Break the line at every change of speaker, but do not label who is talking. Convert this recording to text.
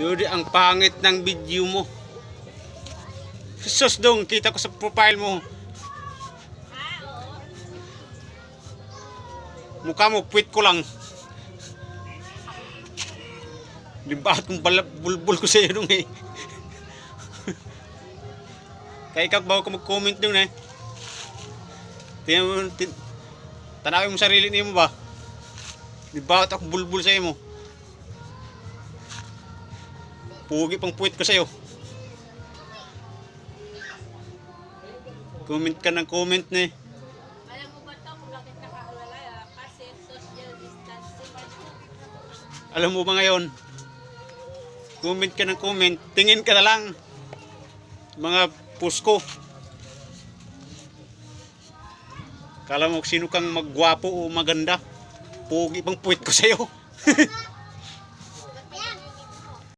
Dude, ang pangit ng video mo. Sus dong, kita ko sa profile mo. Mukha mo, puwit ko lang. Libahat kong bulbul ko sa iyo nung eh. Kaya ikaw bago ka mag-comment dun eh. Tanawin mo sarili niyo mo ba? Libahat ako bulbul sa iyo mo. Pugi pang puwit ko sa iyo. Comment ka ng comment na eh.
Alam mo ba ito kung bakit nakaalala? Kasi social distancing.
Alam mo ba ngayon? Comment ka ng comment. Tingin ka na lang. Mga post ko. Kala mo sino kang magwapo o maganda. Pugi pang puwit ko sa iyo.